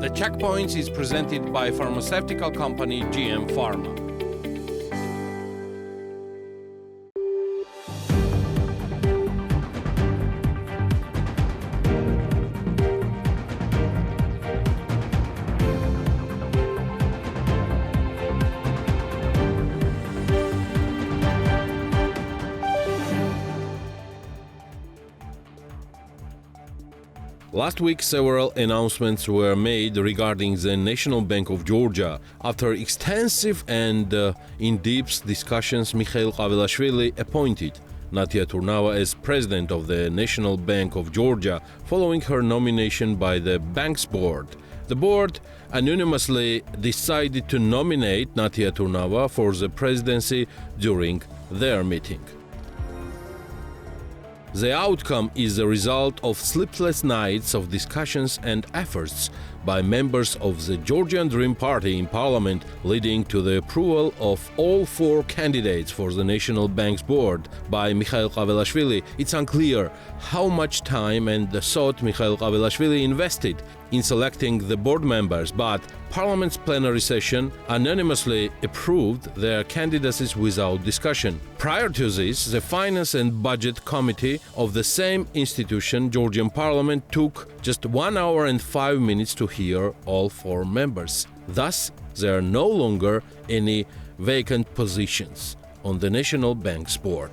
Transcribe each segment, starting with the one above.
The Checkpoints is presented by pharmaceutical company GM Pharma. Last week, several announcements were made regarding the National Bank of Georgia. After extensive and in-depth discussions, Mikhail Qavilashvili appointed Natia Turnava as president of the National Bank of Georgia following her nomination by the bank's board. The board unanimously decided to nominate Natia Turnava for the presidency during their meeting. The outcome is the result of sleepless nights of discussions and efforts by members of the Georgian Dream Party in parliament, leading to the approval of all four candidates for the National Bank's board by Mikhail Qavilashvili. It's unclear how much time and thought Mikhail Qavilashvili invested in selecting the board members, but Parliament's plenary session unanimously approved their candidacies without discussion. Prior to this, the Finance and Budget Committee of the same institution, Georgian Parliament, took just 1 hour and 5 minutes to hear all four members. Thus, there are no longer any vacant positions on the National Bank's board.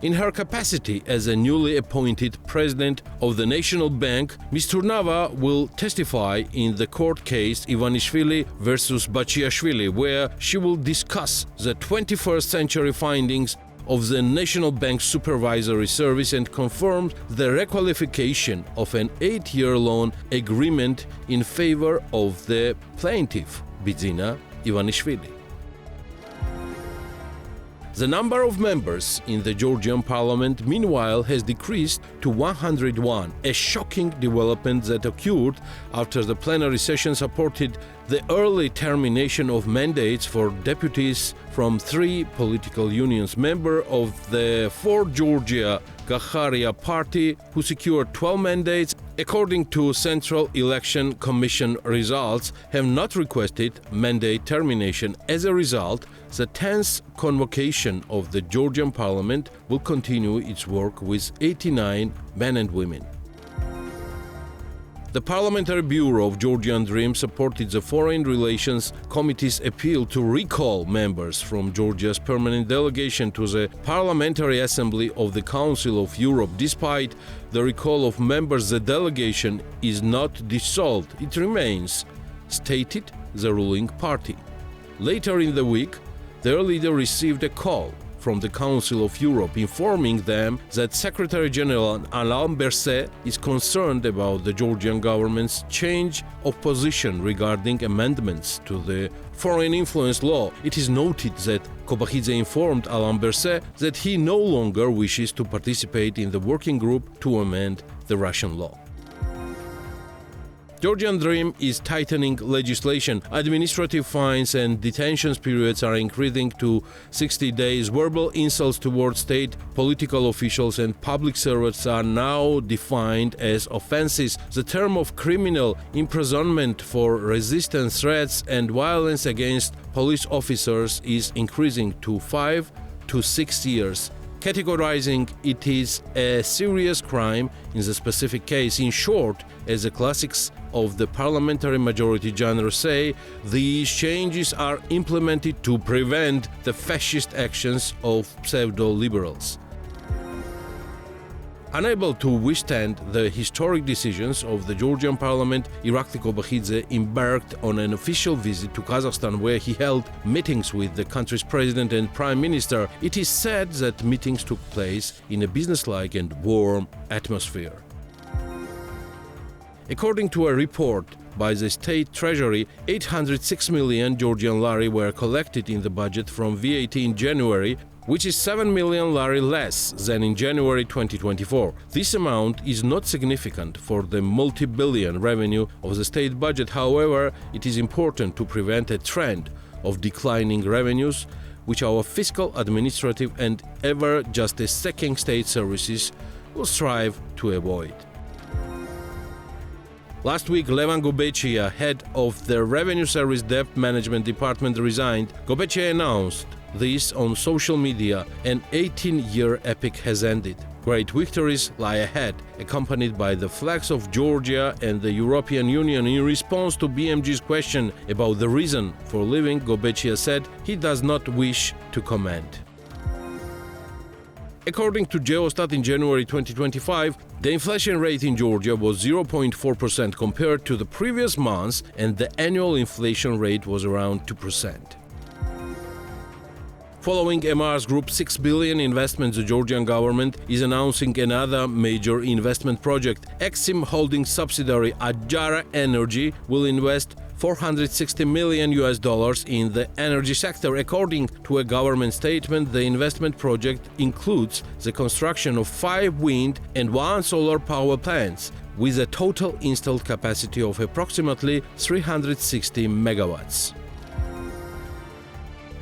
In her capacity as a newly appointed president of the National Bank, Ms. Turnava will testify in the court case Ivanishvili versus Bachiashvili, where she will discuss the 21st century findings of the National Bank's supervisory service and confirm the requalification of an 8-year loan agreement in favor of the plaintiff, Bidzina Ivanishvili. The number of members in the Georgian parliament, meanwhile, has decreased to 101, a shocking development that occurred after the plenary session supported the early termination of mandates for deputies from 3 political unions. Member of the For Georgia Gakharia party, who secured 12 mandates, according to Central Election Commission results, have not requested mandate termination. As a result, the 10th convocation of the Georgian parliament will continue its work with 89 men and women. The Parliamentary Bureau of Georgian Dream supported the Foreign Relations Committee's appeal to recall members from Georgia's permanent delegation to the Parliamentary Assembly of the Council of Europe. Despite the recall of members, the delegation is not dissolved. It remains, stated the ruling party. Later in the week, their leader received a call from the Council of Europe informing them that Secretary General Alain Berset is concerned about the Georgian government's change of position regarding amendments to the foreign influence law. It is noted that Kobakhidze informed Alain Berset that he no longer wishes to participate in the working group to amend the Russian law. Georgian Dream is tightening legislation. Administrative fines and detention periods are increasing to 60 days. Verbal insults towards state political officials and public servants are now defined as offenses. The term of criminal imprisonment for resistance, threats, and violence against police officers is increasing to 5 to 6 years, categorizing it as a serious crime in the specific case. In short, as the classics of the parliamentary majority genre say, these changes are implemented to prevent the fascist actions of pseudo-liberals. Unable to withstand the historic decisions of the Georgian parliament, Irakli Kobakhidze embarked on an official visit to Kazakhstan, where he held meetings with the country's president and prime minister. It is said that meetings took place in a businesslike and warm atmosphere. According to a report by the State Treasury, 806 million Georgian lari were collected in the budget from VAT in January, which is 7 million lari less than in January 2024. This amount is not significant for the multi-billion revenue of the state budget. However, it is important to prevent a trend of declining revenues, which our fiscal, administrative, and ever just a second state services will strive to avoid. Last week, Levan Gobečija, head of the Revenue Service Debt Management Department, resigned. Gobečija announced this on social media. An 18-year epic has ended. Great victories lie ahead, accompanied by the flags of Georgia and the European Union. In response to BMG's question about the reason for leaving, Gobečija said he does not wish to comment. According to Geostat, in January 2025, the inflation rate in Georgia was 0.4% compared to the previous months, and the annual inflation rate was around 2%. Following Emaars Group's $6 billion investments, the Georgian government is announcing another major investment project. Exim Holding subsidiary Adjara Energy will invest $460 million in the energy sector. According to a government statement, the investment project includes the construction of 5 wind and 1 solar power plants with a total installed capacity of approximately 360 megawatts.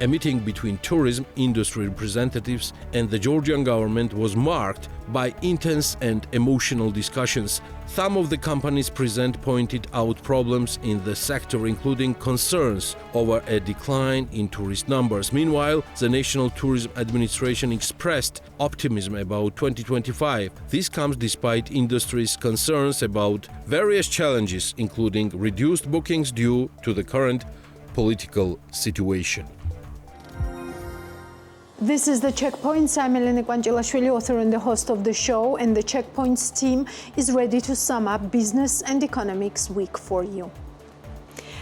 A meeting between tourism industry representatives and the Georgian government was marked by intense and emotional discussions. Some of the companies present pointed out problems in the sector, including concerns over a decline in tourist numbers. Meanwhile, the National Tourism Administration expressed optimism about 2025. This comes despite industry's concerns about various challenges, including reduced bookings due to the current political situation. This is The Checkpoints. I'm Elena Quanchilashvili, author and the host of the show, and the Checkpoints team is ready to sum up business and economics week for you.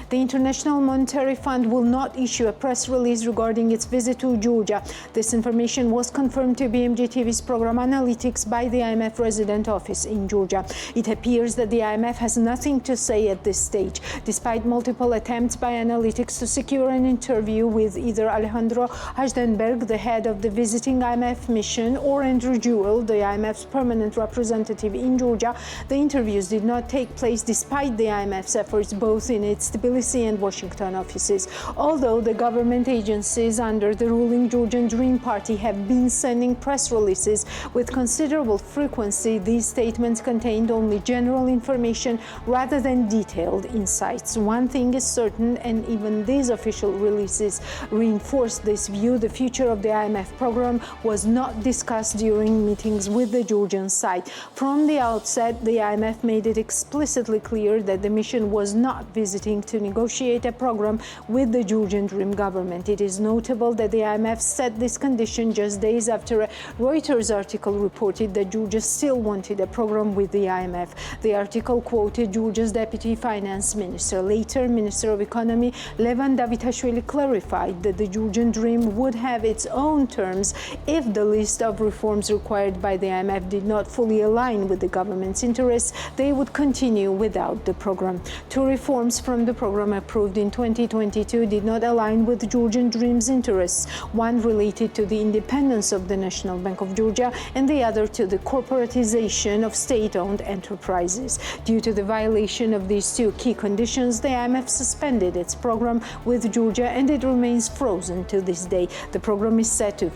The International Monetary Fund will not issue a press release regarding its visit to Georgia. This information was confirmed to BMG TV's program Analytics by the IMF resident office in Georgia. It appears that the IMF has nothing to say at this stage, despite multiple attempts by Analytics to secure an interview with either Alejandro Hajdenberg, the head of the visiting IMF mission, or Andrew Jewell, the IMF's permanent representative in Georgia. The interviews did not take place despite the IMF's efforts both in its Tbilisi and Washington offices. Although the government agencies under the ruling Georgian Dream Party have been sending press releases with considerable frequency, these statements contained only general information rather than detailed insights. One thing is certain, and even these official releases reinforce this view: the future of the IMF program was not discussed during meetings with the Georgian side. From the outset, the IMF made it explicitly clear that the mission was not visiting to negotiate a program with the Georgian Dream government. It is notable that the IMF set this condition just days after a Reuters article reported that Georgia still wanted a program with the IMF. The article quoted Georgia's Deputy Finance Minister. Later, Minister of Economy Levan Davitashvili clarified that the Georgian Dream would have its own terms if the list of reforms required by the IMF did not fully align with the government's interests. They would continue without the program. 2 reforms from the program approved in 2022 did not align with Georgian Dream's interests. One related to the independence of the National Bank of Georgia, and the other to the corporatization of state-owned enterprises. Due to the violation of these 2 key conditions, the IMF suspended its program with Georgia, and it remains frozen to this day. The program is set to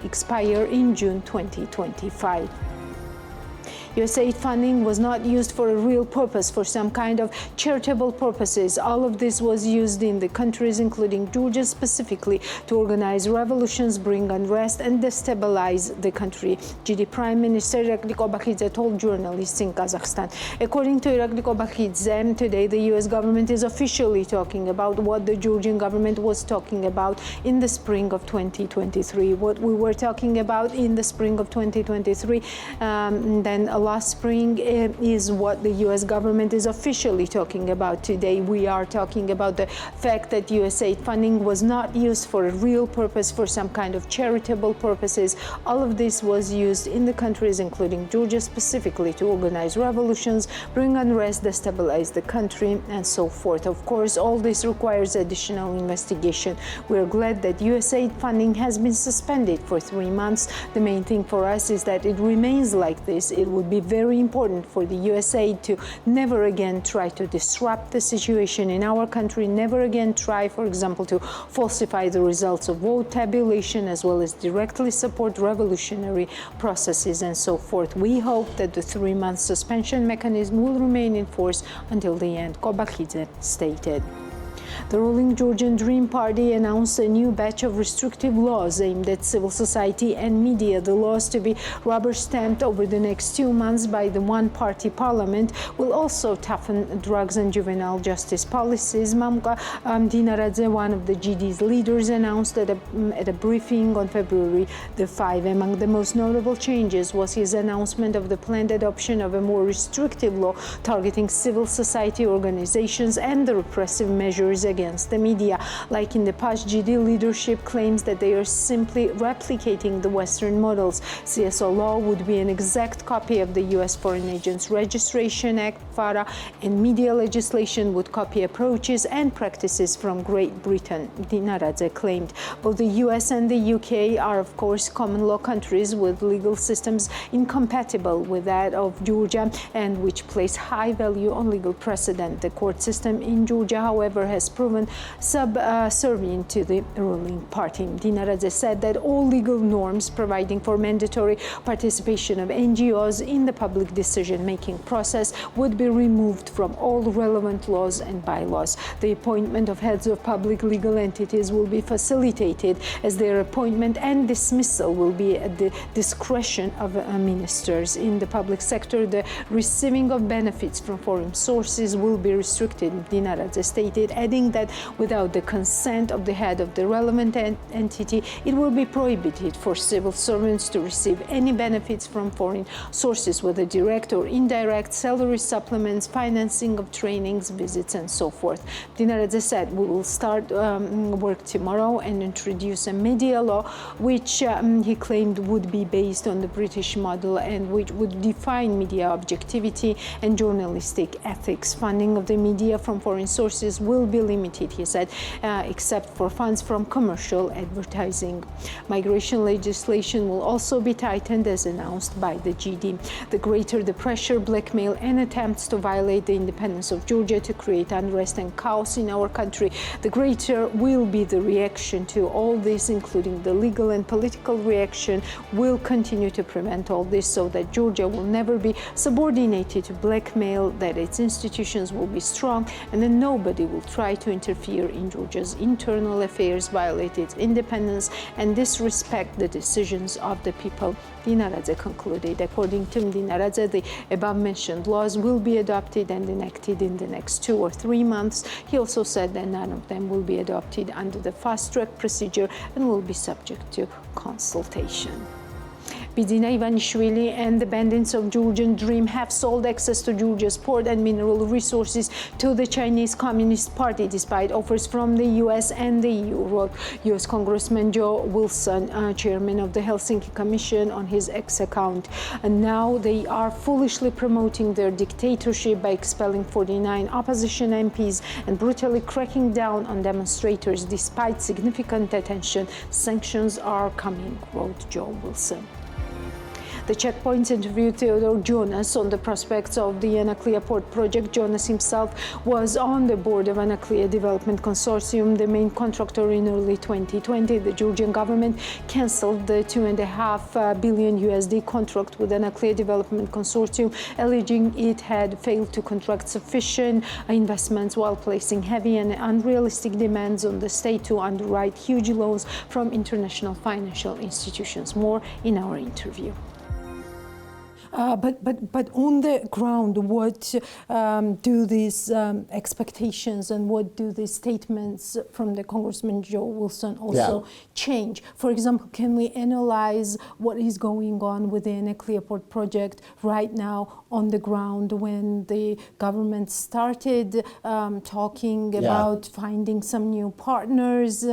expire in June 2025. USAID funding was not used for a real purpose, for some kind of charitable purposes. All of this was used in the countries, including Georgia specifically, to organize revolutions, bring unrest, and destabilize the country. GD Prime Minister Irakli Qobakhidze told journalists in Kazakhstan. According to Irakli Qobakhidze, today the US government is officially talking about what the Georgian government was talking about in the spring of 2023. What we were talking about in the spring of 2023, then last spring, is what the US government is officially talking about today. We are talking about the fact that USAID funding was not used for a real purpose, for some kind of charitable purposes. All of this was used in the countries, including Georgia specifically, to organize revolutions, bring unrest, destabilize the country, and so forth. Of course, all this requires additional investigation. We're glad that USAID funding has been suspended for 3 months. The main thing for us is that it remains like this. It would be be very important for the USA to never again try to disrupt the situation in our country, never again try, for example, to falsify the results of vote tabulation, as well as directly support revolutionary processes and so forth. We hope that the 3-month suspension mechanism will remain in force until the end, Kobakhidze stated. The ruling Georgian Dream Party announced a new batch of restrictive laws aimed at civil society and media. The laws, to be rubber-stamped over the next 2 months by the one-party parliament, will also toughen drugs and juvenile justice policies. Mamka Dinaradze, one of the GD's leaders, announced at a briefing on February the 5. Among the most notable changes was his announcement of the planned adoption of a more restrictive law targeting civil society organizations and the repressive measures against the media. Like in the past, GD leadership claims that they are simply replicating the Western models. CSO law would be an exact copy of the U.S. Foreign Agents Registration Act, FARA, and media legislation would copy approaches and practices from Great Britain, Dinaradze claimed. Both the U.S. and the U.K. are, of course, common law countries with legal systems incompatible with that of Georgia and which place high value on legal precedent. The court system in Georgia, however, has proven subservient to the ruling party. Dinaradze said that all legal norms providing for mandatory participation of NGOs in the public decision-making process would be removed from all relevant laws and bylaws. The appointment of heads of public legal entities will be facilitated, as their appointment and dismissal will be at the discretion of ministers. In the public sector, the receiving of benefits from foreign sources will be restricted, Dinaradze stated, adding that without the consent of the head of the relevant entity, it will be prohibited for civil servants to receive any benefits from foreign sources, whether direct or indirect, salary supplements, financing of trainings, visits, and so forth. Dinaradze said, we will start work tomorrow and introduce a media law, which he claimed would be based on the British model and which would define media objectivity and journalistic ethics. Funding of the media from foreign sources will be limited, he said, except for funds from commercial advertising. Migration legislation will also be tightened, as announced by the GD. The greater the pressure, blackmail, and attempts to violate the independence of Georgia to create unrest and chaos in our country, the greater will be the reaction to all this, including the legal and political reaction. Will continue to prevent all this so that Georgia will never be subordinated to blackmail, that its institutions will be strong, and that nobody will try to interfere in Georgia's internal affairs, violate its independence, and disrespect the decisions of the people, Dinaradze concluded. According to Dinaradze, the above-mentioned laws will be adopted and enacted in the next 2 or 3 months. He also said that none of them will be adopted under the fast-track procedure and will be subject to consultation. Bidzina Ivanishvili and the bandits of Georgian Dream have sold access to Georgia's port and mineral resources to the Chinese Communist Party, despite offers from the US and the EU, wrote US Congressman Joe Wilson, chairman of the Helsinki Commission, on his X account. And now they are foolishly promoting their dictatorship by expelling 49 opposition MPs and brutally cracking down on demonstrators despite significant attention. Sanctions are coming, wrote Joe Wilson. The Checkpoints interviewed Theodore Jonas on the prospects of the Anaklia Port project. Jonas himself was on the board of Anaklia Development Consortium, the main contractor. In early 2020. The Georgian government cancelled the $2.5 billion USD contract with Anaklia Development Consortium, alleging it had failed to contract sufficient investments while placing heavy and unrealistic demands on the state to underwrite huge loans from international financial institutions. More in our interview. But on the ground, what do these expectations and what do these statements from the Congressman Joe Wilson also change? For example, can we analyze what is going on with the Anaklia Port project right now on the ground, when the government started talking about finding some new partners,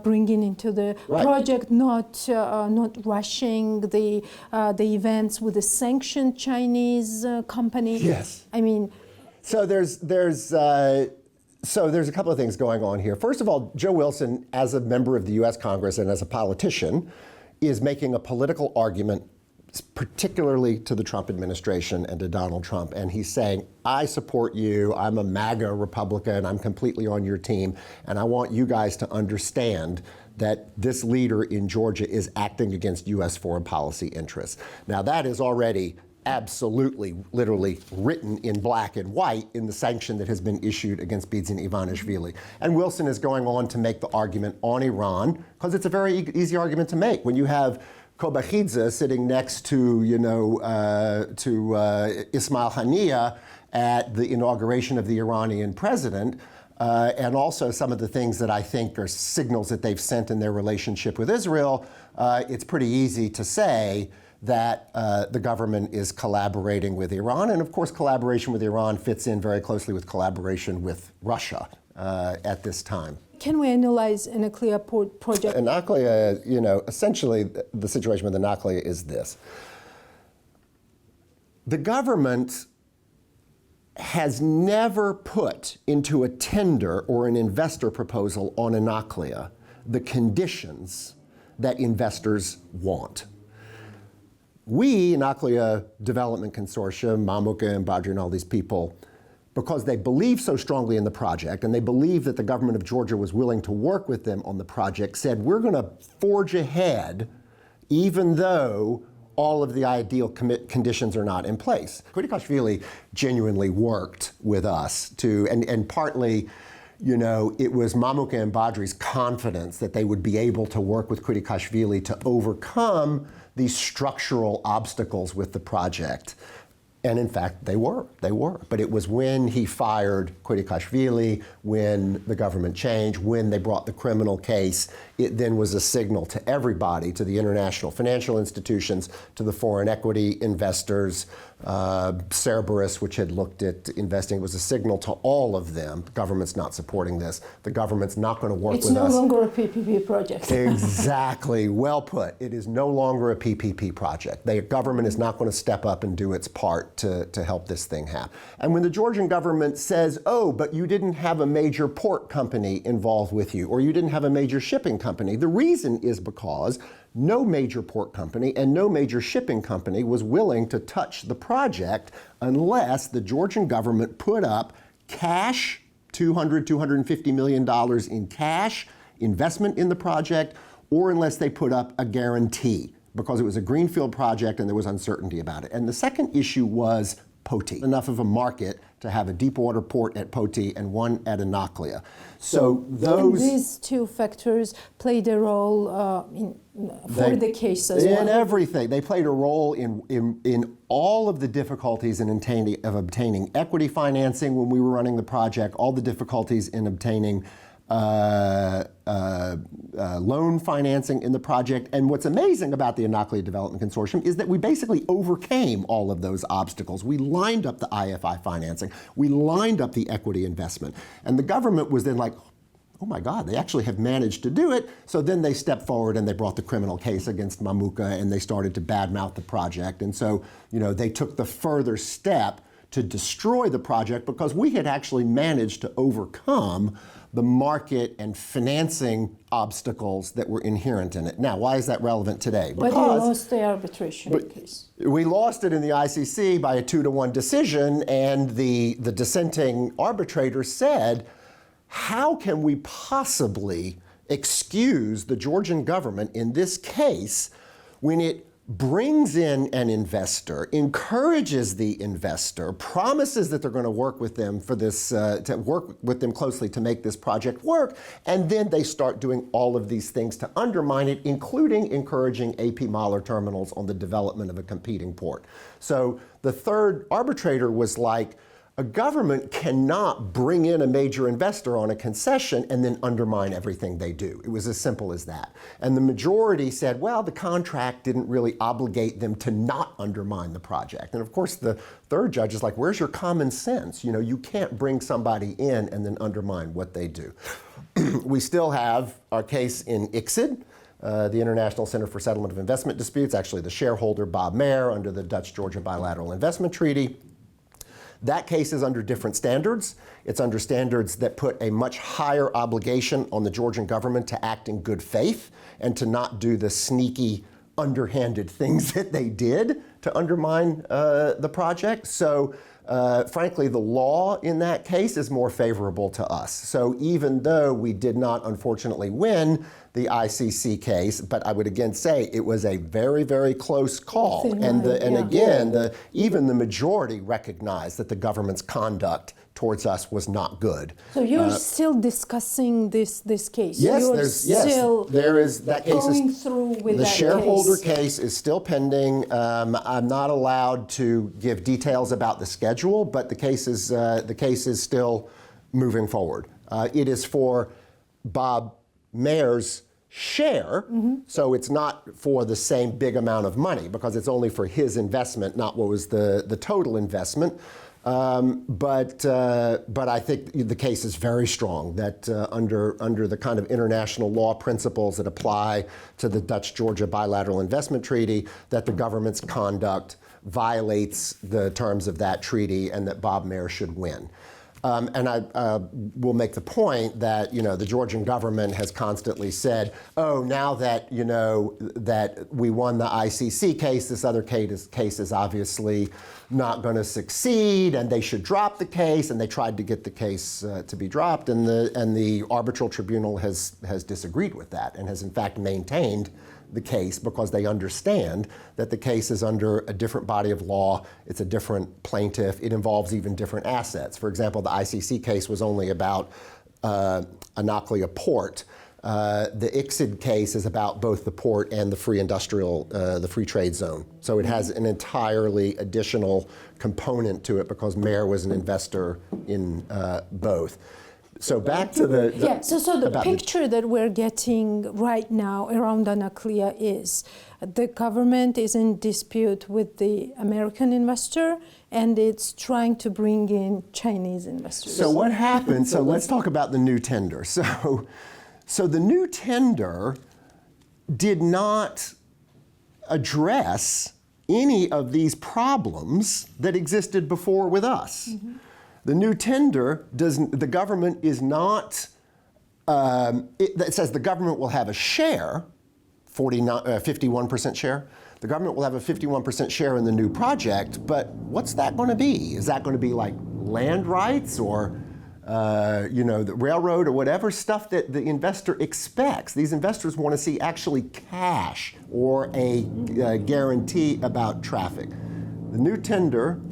bringing into the project, not rushing the events with the sanctioned Chinese company? Yes. I mean, so there's a couple of things going on here. First of all, Joe Wilson, as a member of the U.S. Congress and as a politician, is making a political argument particularly to the Trump administration and to Donald Trump. And he's saying, I support you. I'm a MAGA Republican. I'm completely on your team. And I want you guys to understand that this leader in Georgia is acting against U.S. foreign policy interests. Now, that is already absolutely, literally written in black and white in the sanction that has been issued against Bidzin Ivanishvili. And Wilson is going on to make the argument on Iran, because it's a very easy argument to make. When you have Kobachidze sitting next to, Ismail Haniyeh at the inauguration of the Iranian president, and also some of the things that I think are signals that they've sent in their relationship with Israel, it's pretty easy to say that the government is collaborating with Iran. And of course, collaboration with Iran fits in very closely with collaboration with Russia at this time. Can we analyze a nuclear project? Anaklia, essentially the situation with Anaklia is this. The government has never put into a tender or an investor proposal on Anaklia the conditions that investors want. We, Anaklia Development Consortium, Mamuka and Badri and all these people, because they believe so strongly in the project and they believe that the government of Georgia was willing to work with them on the project, said we're going to forge ahead even though all of the ideal conditions are not in place. Khodikashvili genuinely worked with us to, and partly, it was Mamuka and Badri's confidence that they would be able to work with Khodikashvili to overcome these structural obstacles with the project. And in fact, they were. But it was when he fired Khodikashvili, when the government changed, when they brought the criminal case, it then was a signal to everybody, to the international financial institutions, to the foreign equity investors, Cerberus, which had looked at investing, was a signal to all of them, the government's not supporting this, the government's not going to work with us. It's no longer a PPP project. Exactly, well put. It is no longer a PPP project. The government is not going to step up and do its part to help this thing happen. And when the Georgian government says, oh, but you didn't have a major port company involved with you, or you didn't have a major shipping company, the reason is because no major port company and no major shipping company was willing to touch the project unless the Georgian government put up cash, $250 million in cash, investment in the project, or unless they put up a guarantee, because it was a greenfield project and there was uncertainty about it. And the second issue was Poti, enough of a market to have a deep water port at Poti and one at Anaklia. So those... And these two factors played a role for the case as well. In everything. They played a role in all of the difficulties in obtaining equity financing when we were running the project, all the difficulties in obtaining loan financing in the project. And what's amazing about the Anaklia Development Consortium is that we basically overcame all of those obstacles. We lined up the IFI financing. We lined up the equity investment. And the government was then like, oh my God, they actually have managed to do it. So then they stepped forward and they brought the criminal case against Mamuka and they started to badmouth the project. And so, they took the further step to destroy the project because we had actually managed to overcome the market and financing obstacles that were inherent in it. Now, why is that relevant today? But you lost the arbitration case. We lost it in the ICC by a 2-1 decision, and the dissenting arbitrator said, how can we possibly excuse the Georgian government in this case when it brings in an investor, encourages the investor, promises that they're going to work with them for this, to work with them closely to make this project work, and then they start doing all of these things to undermine it, including encouraging AP Mahler terminals on the development of a competing port. So the third arbitrator was like, a government cannot bring in a major investor on a concession and then undermine everything they do. It was as simple as that. And the majority said, well, the contract didn't really obligate them to not undermine the project. And of course, the third judge is like, where's your common sense? You can't bring somebody in and then undermine what they do. We still have our case in ICSID, the International Center for Settlement of Investment Disputes, actually the shareholder Bob Mayer under the Dutch-Georgia Bilateral Investment Treaty. That case is under different standards. It's under standards that put a much higher obligation on the Georgian government to act in good faith and to not do the sneaky underhanded things that they did to undermine the project. So frankly, the law in that case is more favorable to us. So even though we did not unfortunately win the ICC case, but I would again say it was a very, very close call. Even the majority recognized that the government's conduct towards us was not good. So you're still discussing this case? Yes, there is that case going is through with the that shareholder case. case is still pending. I'm not allowed to give details about the schedule, but the case is still moving forward. It is for Bob Mayer's share, so it's not for the same big amount of money because it's only for his investment, not what was the total investment. But I think the case is very strong that under the kind of international law principles that apply to the Dutch-Georgia bilateral investment treaty, that the government's conduct violates the terms of that treaty and that Bob Mayer should win. And I will make the point that, the Georgian government has constantly said, oh, now that, that we won the ICC case, this other case is obviously not going to succeed, and they should drop the case, and they tried to get the case to be dropped, and the arbitral tribunal has disagreed with that and has in fact maintained the case because they understand that the case is under a different body of law, it's a different plaintiff, it involves even different assets. For example, the ICC case was only about Anaklia Port. The ICSID case is about both the port and the the free trade zone. So it has an entirely additional component to it because Mayer was an investor in both. So back to the picture that we're getting right now around Anaklia is the government is in dispute with the American investor and it's trying to bring in Chinese investors. So what happened? So let's talk about the new tender. So the new tender did not address any of these problems that existed before with us. The new tender the government is not, it says the government will have a share, 51% share. The government will have a 51% share in the new project, but what's that going to be? Is that going to be like land rights or the railroad or whatever stuff that the investor expects? These investors want to see actually cash or a guarantee about traffic. The new tender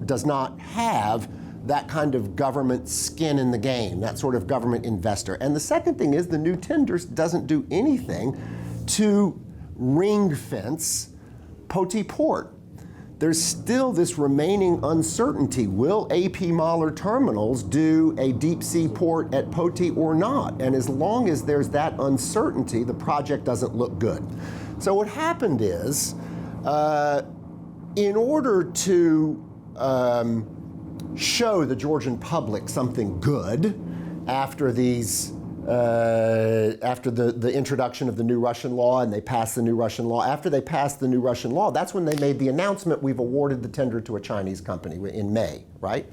does not have that kind of government skin in the game, that sort of government investor. And the second thing is the new tender doesn't do anything to ring fence Poti Port. There's still this remaining uncertainty. Will A.P. Mahler Terminals do a deep sea port at Poti or not? And as long as there's that uncertainty, the project doesn't look good. So what happened is, in order to show the Georgian public something good after after the introduction of the new Russian law and they passed the new Russian law, after they passed the new Russian law, that's when they made the announcement, we've awarded the tender to a Chinese company in May, right?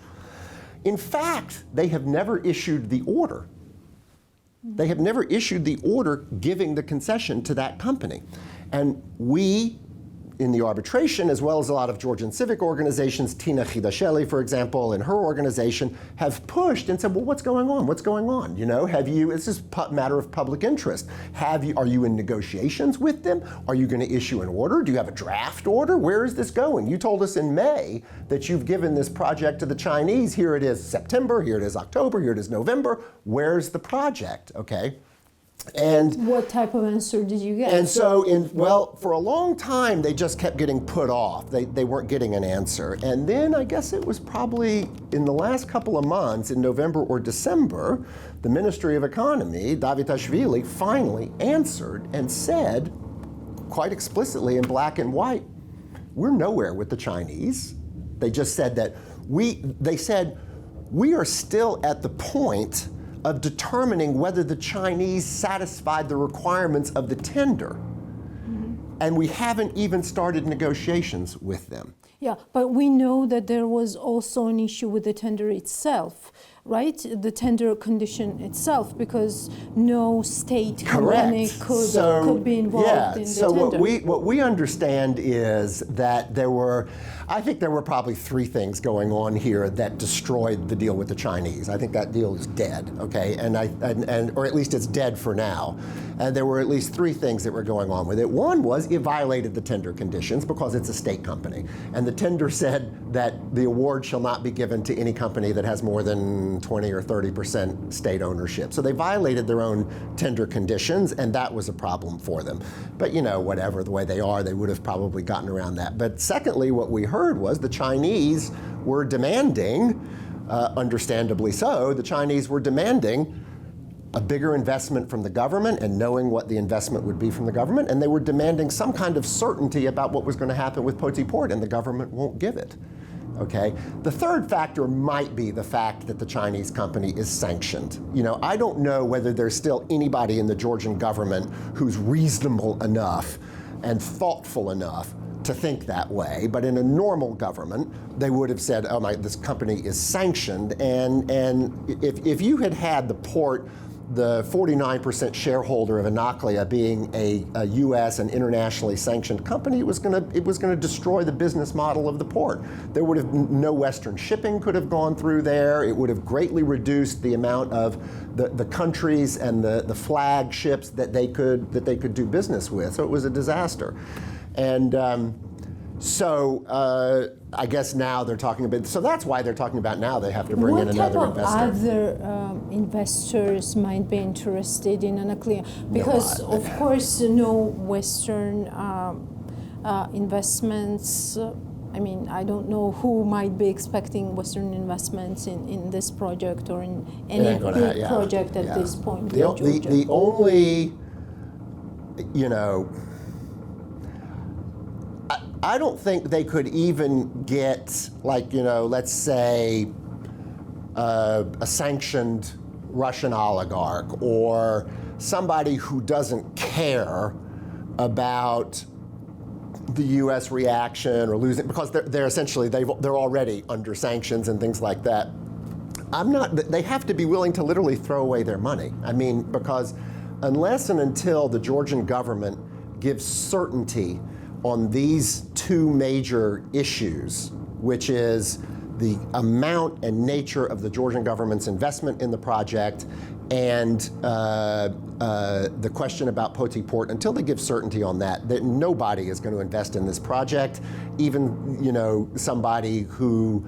In fact, they have never issued the order. They have never issued the order giving the concession to that company. And we, in the arbitration, as well as a lot of Georgian civic organizations, Tina Khidasheli, for example, and her organization, have pushed and said, well, what's going on? What's going on? It's just a matter of public interest. Are you in negotiations with them? Are you going to issue an order? Do you have a draft order? Where is this going? You told us in May that you've given this project to the Chinese. Here it is September, here it is October, here it is November. Where's the project, okay? And what type of answer did you get? And so, for a long time, they just kept getting put off. They weren't getting an answer. And then I guess it was probably in the last couple of months, in November or December, the Ministry of Economy, Davitashvili, finally answered and said, quite explicitly in black and white, we're nowhere with the Chinese. They just said that they said, we are still at the point of determining whether the Chinese satisfied the requirements of the tender. And we haven't even started negotiations with them. Yeah, but we know that there was also an issue with the tender itself. right? The tender condition itself, because no state money could be involved in the tender. What we understand is that I think there were probably three things going on here that destroyed the deal with the Chinese. I think that deal is dead, okay, or at least it's dead for now. And there were at least three things that were going on with it. One was it violated the tender conditions because it's a state company, and the tender said that the award shall not be given to any company that has more than 20 or 30% state ownership. So they violated their own tender conditions, and that was a problem for them. But whatever, the way they are, they would have probably gotten around that. But secondly, what we heard was the Chinese were demanding, understandably so, the Chinese were demanding a bigger investment from the government and knowing what the investment would be from the government, and they were demanding some kind of certainty about what was going to happen with Poti Port, and the government won't give it. Okay. The third factor might be the fact that the Chinese company is sanctioned. I don't know whether there's still anybody in the Georgian government who's reasonable enough and thoughtful enough to think that way, but in a normal government, they would have said, "Oh my, this company is sanctioned," and if you had the port, the 49% shareholder of Anaklia being a U.S. and internationally sanctioned company, it was going to destroy the business model of the port. There would have no Western shipping could have gone through there. It would have greatly reduced the amount of the countries and the flagships that they could do business with. So it was a disaster, and I guess now they're talking about. So that's why they're talking about now they have to bring in another investor. What type of other investors might be interested in Anaklia? Because of course, no Western investments. I don't know who might be expecting Western investments in this project or in any big project at this point. The only, I don't think they could even get, let's say, a sanctioned Russian oligarch or somebody who doesn't care about the U.S. reaction or losing, because they're essentially, they're already under sanctions and things like that. They have to be willing to literally throw away their money. Because unless and until the Georgian government gives certainty on these two major issues, which is the amount and nature of the Georgian government's investment in the project and the question about Poti Port, until they give certainty on that nobody is going to invest in this project, even somebody who,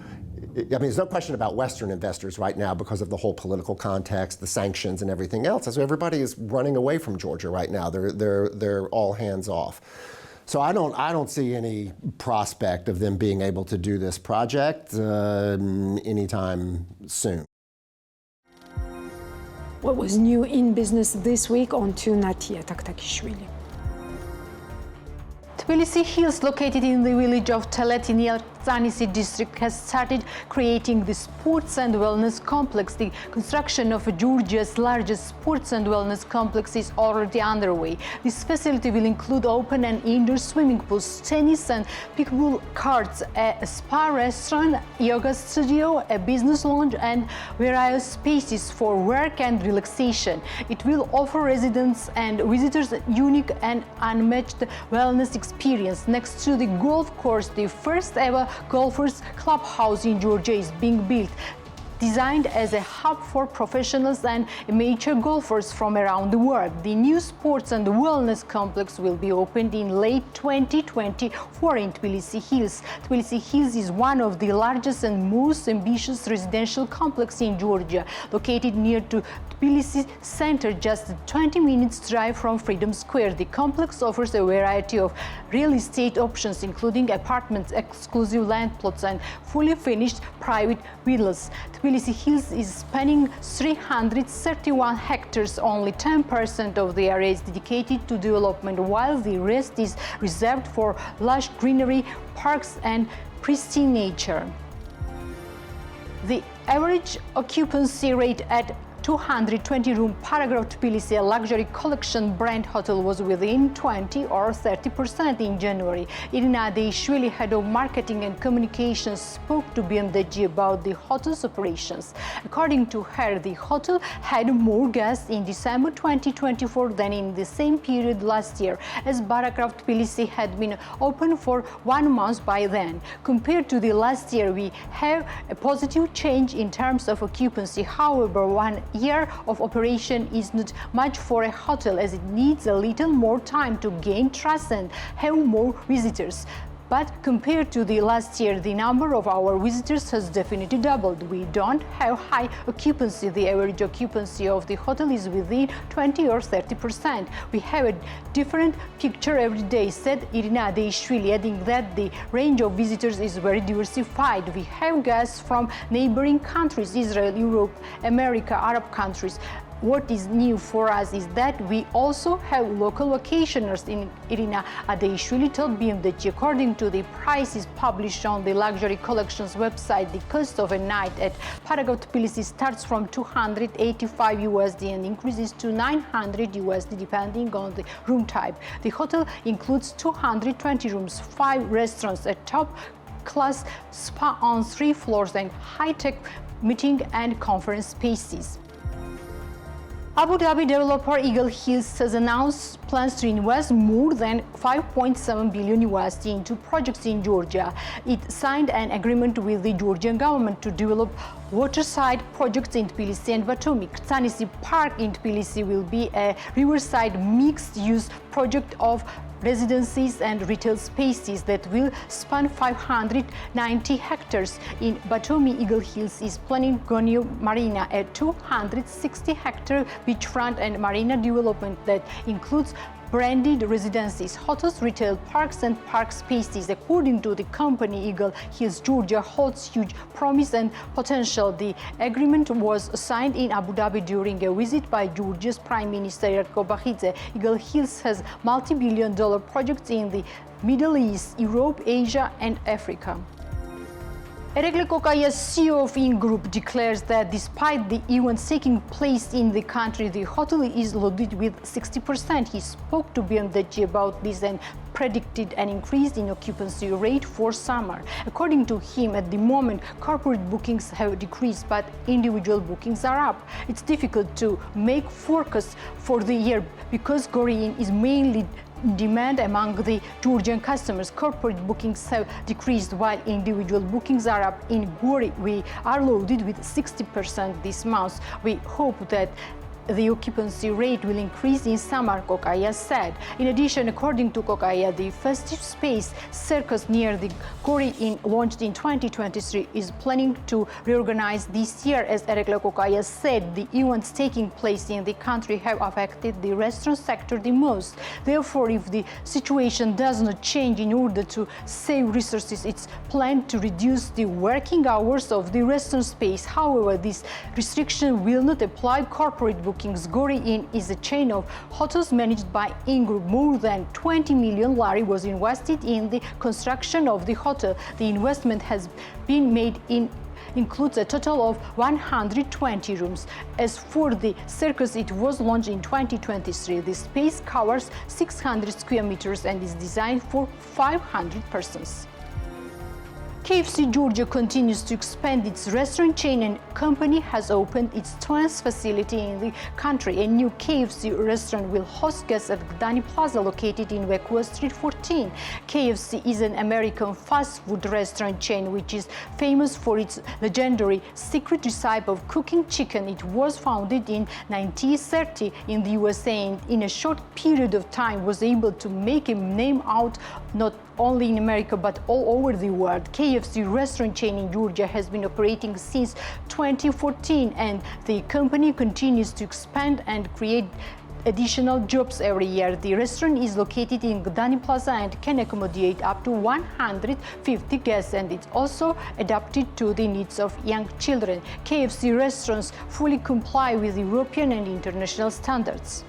there's no question about Western investors right now because of the whole political context, the sanctions and everything else. So everybody is running away from Georgia right now. They're all hands off. So I don't see any prospect of them being able to do this project anytime soon. What was new in business this week? On to Natia Taktakishvili. Tbilisi Hills, located in the village of Telet in Yeltsinisi district, has started creating the sports and wellness complex. The construction of Georgia's largest sports and wellness complex is already underway. This facility will include open and indoor swimming pools, tennis and pickleball courts, a spa restaurant, yoga studio, a business lounge, and various spaces for work and relaxation. It will offer residents and visitors a unique and unmatched wellness experience. Next to the golf course, the first ever golfers clubhouse in Georgia is being built. Designed as a hub for professionals and amateur golfers from around the world. The new sports and wellness complex will be opened in late 2024 in Tbilisi Hills. Tbilisi Hills is one of the largest and most ambitious residential complexes in Georgia, located near to Tbilisi center, just 20 minutes drive from Freedom Square. The complex offers a variety of real estate options, including apartments, exclusive land plots, and fully finished private villas. Tbilisi Hills is spanning 331 hectares. Only 10% of the area is dedicated to development, while the rest is reserved for lush greenery, parks, and pristine nature. The average occupancy rate at 220-room Paragraph Tbilisi, a luxury collection brand hotel, was within 20 or 30% in January. Irina Adeishvili, head of marketing and communications, spoke to BMDG about the hotel's operations. According to her, the hotel had more guests in December 2024 than in the same period last year, as Paragraph Tbilisi had been open for 1 month by then. Compared to the last year, we have a positive change in terms of occupancy. However, 1 year of operation is not much for a hotel, as it needs a little more time to gain trust and have more visitors. But compared to the last year, the number of our visitors has definitely doubled. We don't have high occupancy. The average occupancy of the hotel is within 20 or 30%. We have a different picture every day, said Irina Adeishvili, adding that the range of visitors is very diversified. We have guests from neighboring countries, Israel, Europe, America, Arab countries. What is new for us is that we also have local vacationers, in Irina Adeishvili told BMDG. According to the prices published on the luxury collections website, the cost of a night at Paragraph Tbilisi starts from $285 USD and increases to $900 USD depending on the room type. The hotel includes 220 rooms, 5 restaurants, a top-class spa on 3 floors, and high-tech meeting and conference spaces. Abu Dhabi developer Eagle Hills has announced plans to invest more than $5.7 billion USD into projects in Georgia. It signed an agreement with the Georgian government to develop waterside projects in Tbilisi and Batumi. Ktanisi Park in Tbilisi will be a riverside mixed-use project of residencies and retail spaces that will span 590 hectares. In Batumi, Eagle Hills is planning Gonio Marina, a 260-hectare beachfront and marina development that includes branded residencies, hotels, retail parks, and park spaces. According to the company, Eagle Hills Georgia holds huge promise and potential. The agreement was signed in Abu Dhabi during a visit by Georgia's Prime Minister Erko Bakhidze. Eagle Hills has multi-billion-dollar projects in the Middle East, Europe, Asia, and Africa. Erekle Kokaya, CEO of IN Group, declares that despite the events taking place in the country, the hotel is loaded with 60%. He spoke to BMDG about this and predicted an increase in occupancy rate for summer. According to him, at the moment, corporate bookings have decreased, but individual bookings are up. It's difficult to make forecasts for the year because Gori Inn is mainly demand among the Georgian customers. Corporate bookings have decreased while individual bookings are up. In Gori, we are loaded with 60% this month. We hope that the occupancy rate will increase in summer, Kokaya said. In addition, according to Kokaya, the festive space circus near the Gori Inn, launched in 2023, is planning to reorganize this year. As Erekle Kokaya said, the events taking place in the country have affected the restaurant sector the most. Therefore, if the situation does not change, in order to save resources, it's planned to reduce the working hours of the restaurant space. However, this restriction will not apply corporate bookings. Gori Inn is a chain of hotels managed by IN Group. More than 20 million lari was invested in the construction of the hotel. The investment has been made includes a total of 120 rooms. As for the circus, it was launched in 2023. The space covers 600 square meters and is designed for 500 persons. KFC Georgia continues to expand its restaurant chain, and company has opened its 20th facility in the country. A new KFC restaurant will host guests at Gdani Plaza, located in Vekua Street 14. KFC is an American fast food restaurant chain which is famous for its legendary secret recipe of cooking chicken. It was founded in 1930 in the USA, and in a short period of time was able to make a name out not only in America but all over the world. KFC restaurant chain in Georgia has been operating since 2014, and the company continues to expand and create additional jobs every year. The restaurant is located in Gdani Plaza and can accommodate up to 150 guests, and it's also adapted to the needs of young children. KFC restaurants fully comply with European and international standards.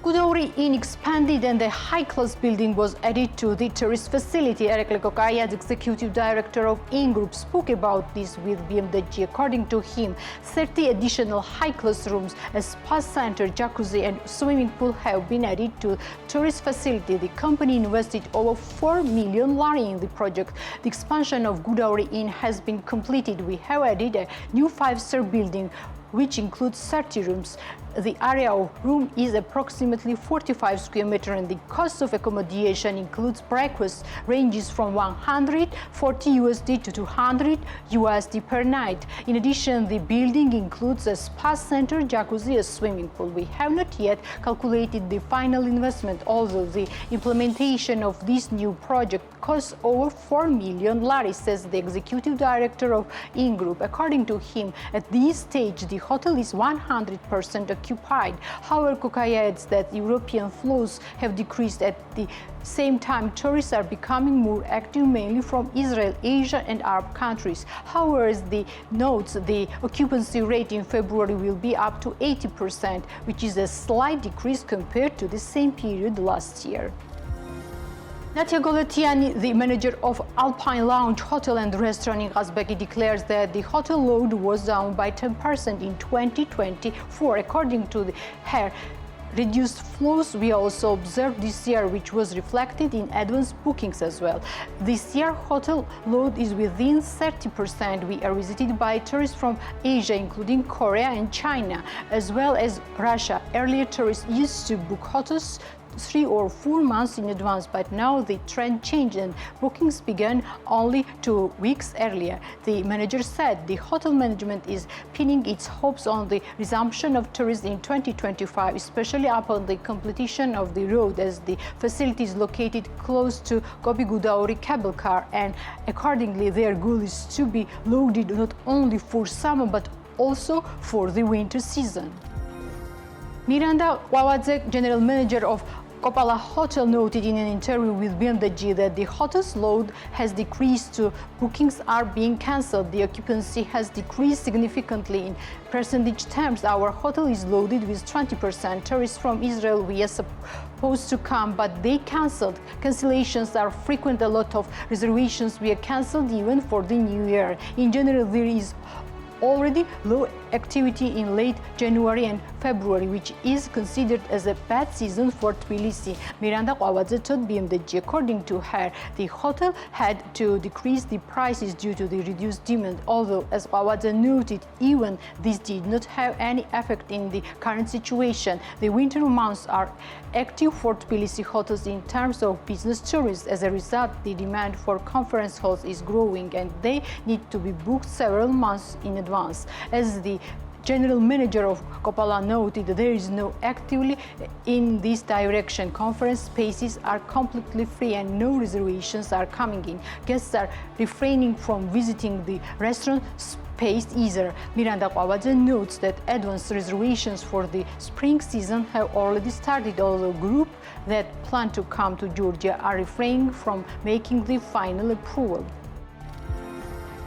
Gudauri Inn expanded and a high-class building was added to the tourist facility. Erekle Kokayad, executive director of Inn Group, spoke about this with BMWG. According to him, 30 additional high-class rooms, a spa center, jacuzzi and swimming pool have been added to tourist facility. The company invested over 4 million lari in the project. The expansion of Gudauri Inn has been completed. We have added a new 5-star building which includes 30 rooms. The area of room is approximately 45 square meters and the cost of accommodation includes breakfast ranges from $140 USD to $200 USD per night. In addition, the building includes a spa center, jacuzzi, a swimming pool. We have not yet calculated the final investment, although the implementation of this new project costs over 4 million lari, says the executive director of Inn Group. According to him, at this stage, the hotel is 100% occupied. However, Kokaya adds that European flows have decreased. At the same time, tourists are becoming more active, mainly from Israel, Asia, and Arab countries. However, as the notes, the occupancy rate in February will be up to 80%, which is a slight decrease compared to the same period last year. Natia Goletiani, the manager of Alpine Lounge Hotel and Restaurant in Kazbeki, declares that the hotel load was down by 10% in 2024. According to her reduced flows, we also observed this year, which was reflected in advance bookings as well. This year, hotel load is within 30%. We are visited by tourists from Asia, including Korea and China, as well as Russia. Earlier, tourists used to book hotels 3 or 4 months in advance, but now the trend changed and bookings began only 2 weeks earlier. The manager said the hotel management is pinning its hopes on the resumption of tourism in 2025, especially upon the completion of the road, as the facility is located close to Gobi Gudauri cable car, and accordingly their goal is to be loaded not only for summer but also for the winter season. Miranda Wawadze, general manager of Kopala Hotel, noted in an interview with BMWG that the hotel's load has decreased to bookings are being cancelled. The occupancy has decreased significantly. In percentage terms, our hotel is loaded with 20%. Tourists from Israel were supposed to come, but they cancelled. Cancellations are frequent. A lot of reservations were cancelled even for the new year. In general, there is already low activity in late January and February, which is considered as a bad season for Tbilisi. Miranda Qawadze told BMWG, according to her, the hotel had to decrease the prices due to the reduced demand, although, as Qawadze noted, even this did not have any effect in the current situation. The winter months are active for Tbilisi hotels in terms of business tourists. As a result, the demand for conference halls is growing and they need to be booked several months in advance. As the general manager of Kopala noted, there is no activity in this direction. Conference spaces are completely free and no reservations are coming in. Guests are refraining from visiting the restaurant space either. Miranda Qawadze notes that advance reservations for the spring season have already started, although groups that plan to come to Georgia are refraining from making the final approval.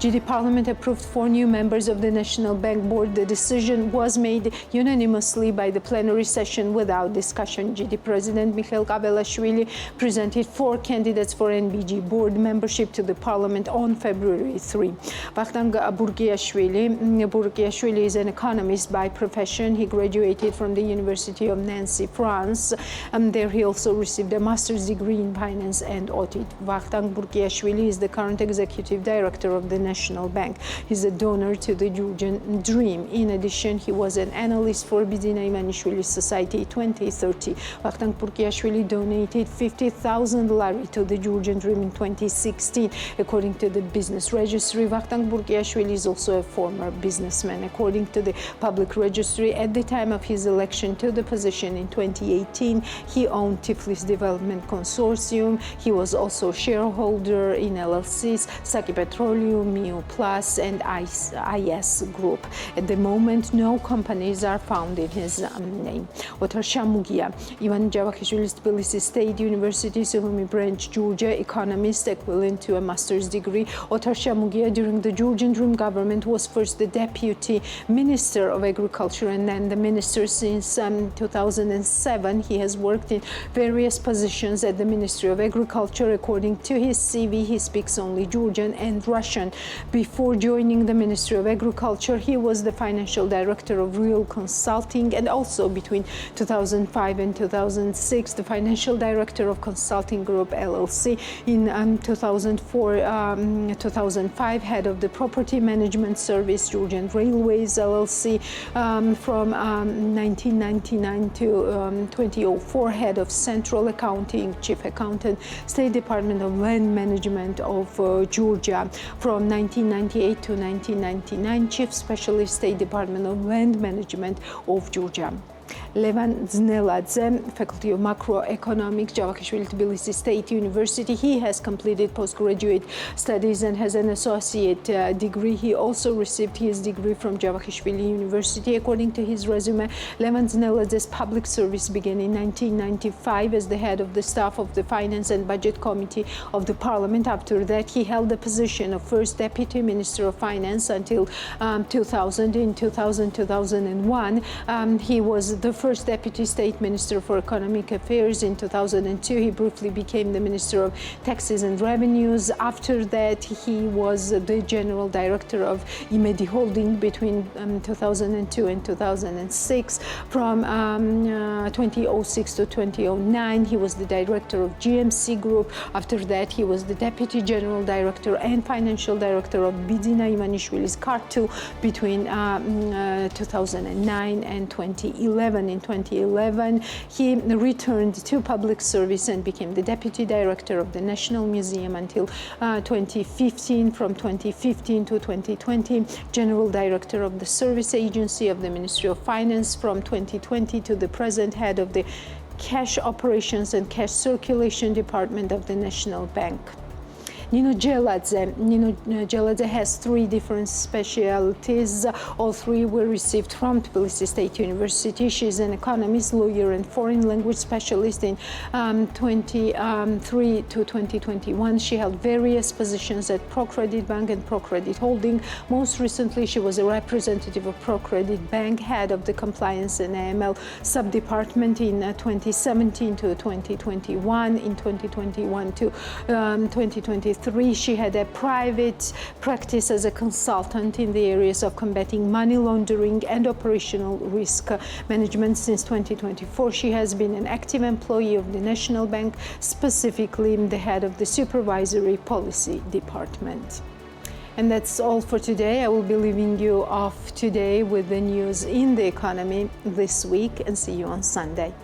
GD Parliament approved 4 new members of the National Bank Board. The decision was made unanimously by the plenary session without discussion. GD President Mikhail Kavelashvili presented 4 candidates for NBG board membership to the Parliament on February 3. Vakhtang Burgiashvili is an economist by profession. He graduated from the University of Nancy, France, and there he also received a master's degree in finance and audit. Vakhtang Burgiashvili is the current executive director of the National Bank. He's a donor to the Georgian Dream. In addition, he was an analyst for Bidina Ivanishvili Society 2030. Vakhtang Burgiashvili donated 50,000 lari to the Georgian Dream in 2016. According to the business registry, Vakhtang Burgiashvili is also a former businessman. According to the public registry, at the time of his election to the position in 2018, he owned Tiflis Development Consortium. He was also shareholder in LLCs, Saki Petroleum, Avenue Plus and IS Group. At the moment, no companies are found in his name. Otar Shamugia, Ivan Javakishvili, Tbilisi State University, Sukhumi Branch, Georgia, economist equivalent to a master's degree. Otar Shamugia, during the Georgian Dream government, was first the Deputy Minister of Agriculture and then the Minister since 2007. He has worked in various positions at the Ministry of Agriculture. According to his CV, he speaks only Georgian and Russian. Before joining the Ministry of Agriculture, he was the Financial Director of Real Consulting, and also between 2005 and 2006, the Financial Director of Consulting Group LLC. In 2004-2005, head of the Property Management Service, Georgian Railways LLC. From 1999 to 2004, head of Central Accounting, Chief Accountant, State Department of Land Management of Georgia. From 1998 to 1999, Chief Specialist, State Department of Land Management of Georgia. Levan Zneladze, Faculty of Macroeconomics, Javakishvili, Tbilisi State University. He has completed postgraduate studies and has an associate degree. He also received his degree from Javakishvili University. According to his resume, Levan Zneladze's public service began in 1995 as the head of the staff of the Finance and Budget Committee of the Parliament. After that, he held the position of First Deputy Minister of Finance until 2000. In 2000-2001, he was the first Deputy State Minister for Economic Affairs. In 2002, he briefly became the Minister of Taxes and Revenues. After that, he was the General Director of Imedi Holding between 2002 and 2006. From 2006 to 2009, he was the Director of GMC Group. After that, he was the Deputy General Director and Financial Director of Bidina Ivanishvili's Cartu between 2009 and 2011. In 2011, he returned to public service and became the Deputy Director of the National Museum until 2015. From 2015 to 2020, General Director of the Service Agency of the Ministry of Finance. From 2020 to the present, head of the Cash Operations and Cash Circulation Department of the National Bank. Nino Djeladze has three different specialties. All three were received from Tbilisi State University. She is an economist, lawyer, and foreign language specialist. In 2003 to 2021, she held various positions at ProCredit Bank and ProCredit Holding. Most recently, she was a representative of ProCredit Bank, head of the Compliance and AML Subdepartment in 2017 to 2021. In 2021 to 2023, she had a private practice as a consultant in the areas of combating money laundering and operational risk management. Since 2024, she has been an active employee of the National Bank, specifically the head of the Supervisory Policy Department. And that's all for today. I will be leaving you off today with the news in the economy this week, and see you on Sunday.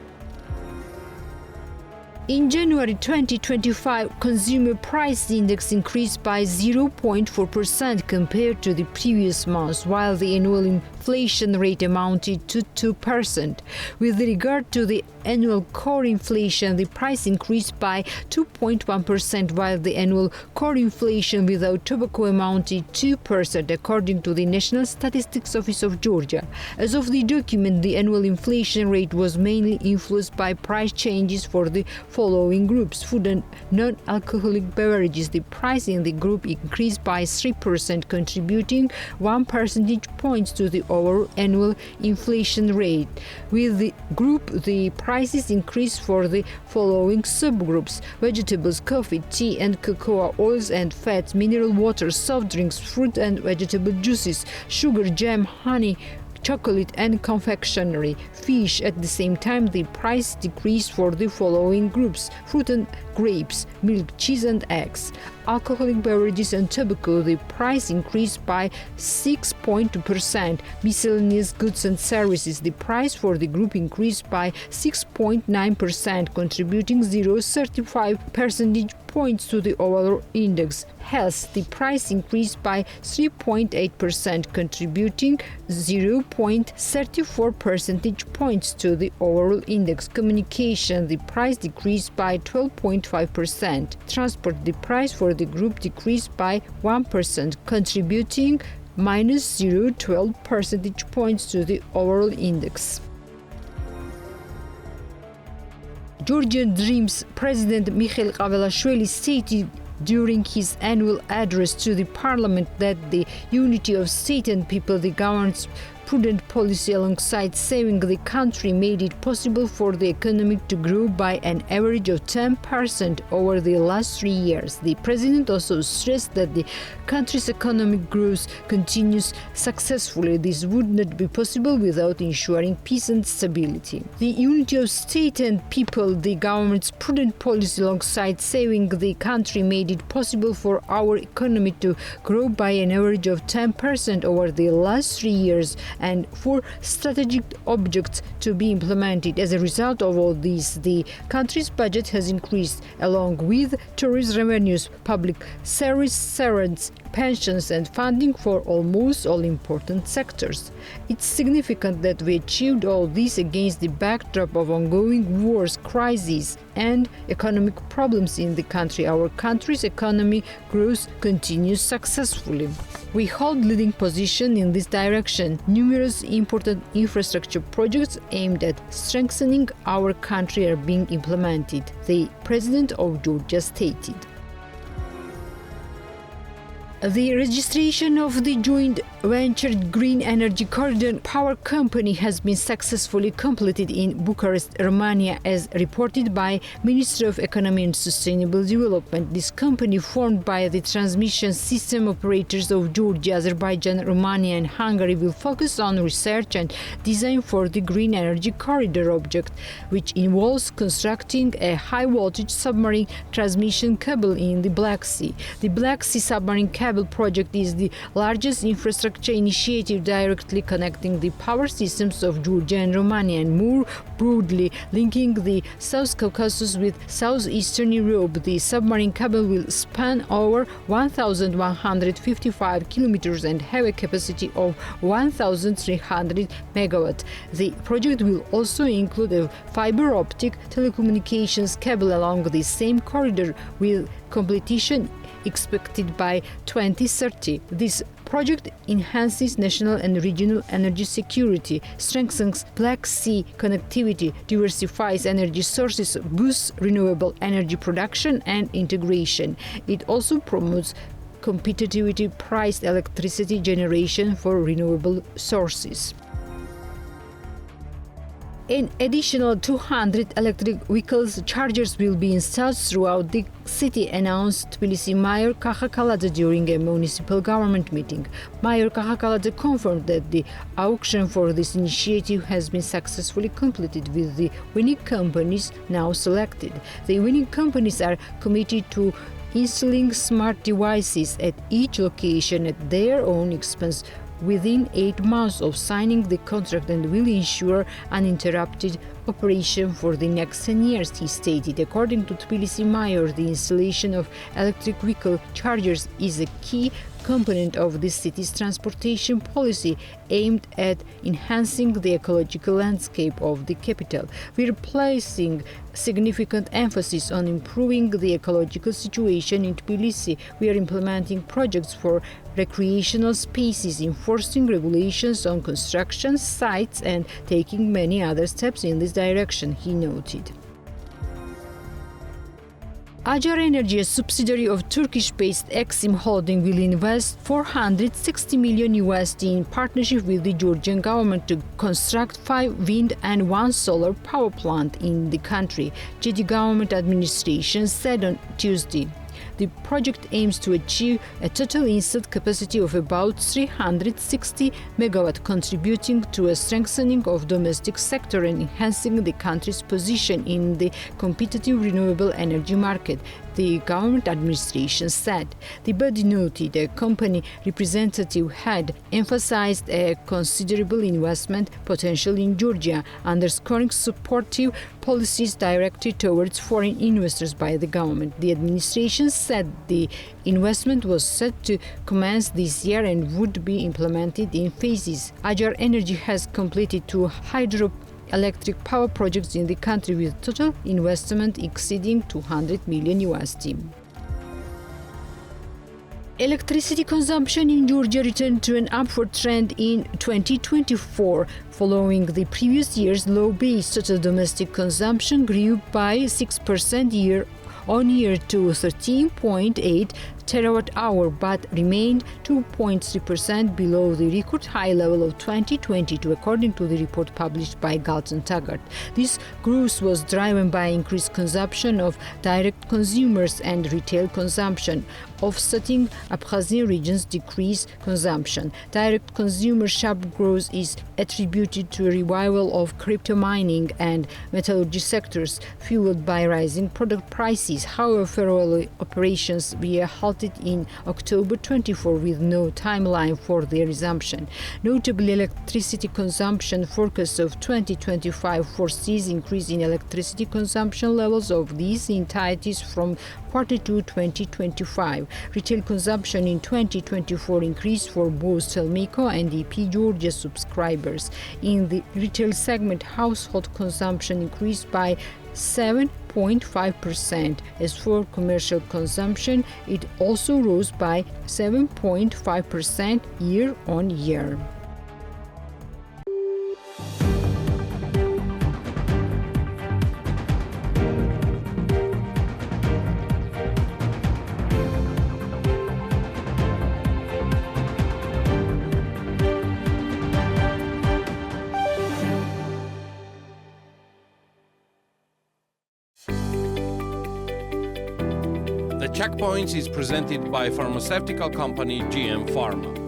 In January 2025, consumer price index increased by 0.4% compared to the previous month, while the annual inflation rate amounted to 2%. With regard to the annual core inflation, the price increased by 2.1%, while the annual core inflation without tobacco amounted 2%, according to the National Statistics Office of Georgia. As of the document, the annual inflation rate was mainly influenced by price changes for the following groups: food and non-alcoholic beverages. The price in the group increased by 3%, contributing 1 percentage point to the overall annual inflation rate. With the group, the prices increased for the following subgroups: vegetables, coffee, tea and cocoa, oils and fats, mineral water, soft drinks, fruit and vegetable juices, sugar, jam, honey, chocolate and confectionery. Fish. At the same time, the price decreased for the following groups: fruit and grapes, milk, cheese and eggs. Alcoholic beverages and tobacco, the price increased by 6.2%. Miscellaneous goods and services, the price for the group increased by 6.9%, contributing 0.35 percentage points to the overall index. Hence, the price increased by 3.8%, contributing 0.34 percentage points to the overall index. Communication, the price decreased by 12.5%. Transport, the price for the group decreased by 1%, contributing minus 0.12 percentage points to the overall index. Georgian Dreams President Mikhail Qavelashvili stated during his annual address to the parliament that the unity of state and people, the government's prudent policy alongside saving the country, made it possible for the economy to grow by an average of 10% over the last 3 years. The president also stressed that the country's economic growth continues successfully. This would not be possible without ensuring peace and stability. The unity of state and people, the government's prudent policy alongside saving the country, made it possible for our economy to grow by an average of 10% over the last 3 years, and for strategic objects to be implemented. As a result of all this, the country's budget has increased, along with tourist revenues, public service servants, pensions and funding for almost all important sectors. It's significant that we achieved all this against the backdrop of ongoing wars, crises and economic problems in the country. Our country's economy growth continues successfully. We hold leading position in this direction. Numerous important infrastructure projects aimed at strengthening our country are being implemented, the President of Georgia stated. The registration of the joint venture Green Energy Corridor Power Company has been successfully completed in Bucharest, Romania, as reported by Ministry of Economy and Sustainable Development. This company, formed by the transmission system operators of Georgia, Azerbaijan, Romania and Hungary, will focus on research and design for the Green Energy Corridor object, which involves constructing a high-voltage submarine transmission cable in the Black Sea. The Black Sea submarine cable project is the largest infrastructure initiative directly connecting the power systems of Georgia and Romania, and more broadly linking the South Caucasus with southeastern Europe. The submarine cable will span over 1,155 kilometers and have a capacity of 1,300 megawatt. The project will also include a fiber optic telecommunications cable along the same corridor, with completion expected by 2030. This project enhances national and regional energy security, strengthens Black Sea connectivity, diversifies energy sources, boosts renewable energy production and integration. It also promotes competitively priced electricity generation for renewable sources. An additional 200 electric vehicles chargers will be installed throughout the city, announced Tbilisi Mayor Kakhakaladzé during a municipal government meeting. Mayor Kakhakaladzé confirmed that the auction for this initiative has been successfully completed, with the winning companies now selected. The winning companies are committed to installing smart devices at each location at their own expense within 8 months of signing the contract, and will ensure uninterrupted operation for the next 10 years, he stated. According to Tbilisi Mayor, the installation of electric vehicle chargers is a key component of the city's transportation policy aimed at enhancing the ecological landscape of the capital. We are placing significant emphasis on improving the ecological situation in Tbilisi. We are implementing projects for recreational spaces, enforcing regulations on construction sites, and taking many other steps in this direction, he noted. Acar Energy, a subsidiary of Turkish-based Exim Holding, will invest $460 million in partnership with the Georgian government to construct 5 wind and 1 solar power plant in the country, GD government administration said on Tuesday. The project aims to achieve a total installed capacity of about 360 megawatt, contributing to a strengthening of domestic sector and enhancing the country's position in the competitive renewable energy market. the government administration said. The body noted a company representative had emphasized a considerable investment potential in Georgia, underscoring supportive policies directed towards foreign investors by the government. The administration said the investment was set to commence this year and would be implemented in phases. Ajar Energy has completed 2 hydroelectric power projects in the country with total investment exceeding $200 million USD. Electricity consumption in Georgia returned to an upward trend in 2024. Following the previous year's low base, total domestic consumption grew by 6% year-on-year to 13.8 terawatt-hour, but remained 2.3% below the record high level of 2022, according to the report published by Galton Taggart. This growth was driven by increased consumption of direct consumers and retail consumption, offsetting Abkhazian region's decreased consumption. Direct consumer sharp growth is attributed to a revival of crypto mining and metallurgy sectors, fueled by rising product prices. However, federal operations were halted in October 24 with no timeline for their resumption. Notably, electricity consumption forecast of 2025 foresees increase in electricity consumption levels of these entities from Q2 2025. Retail consumption in 2024 increased for both Telmeco and EP Georgia subscribers. In the retail segment, household consumption increased by 7.5%. As for commercial consumption, it also rose by 7.5% year-on-year. The Checkpoints is presented by pharmaceutical company GM Pharma.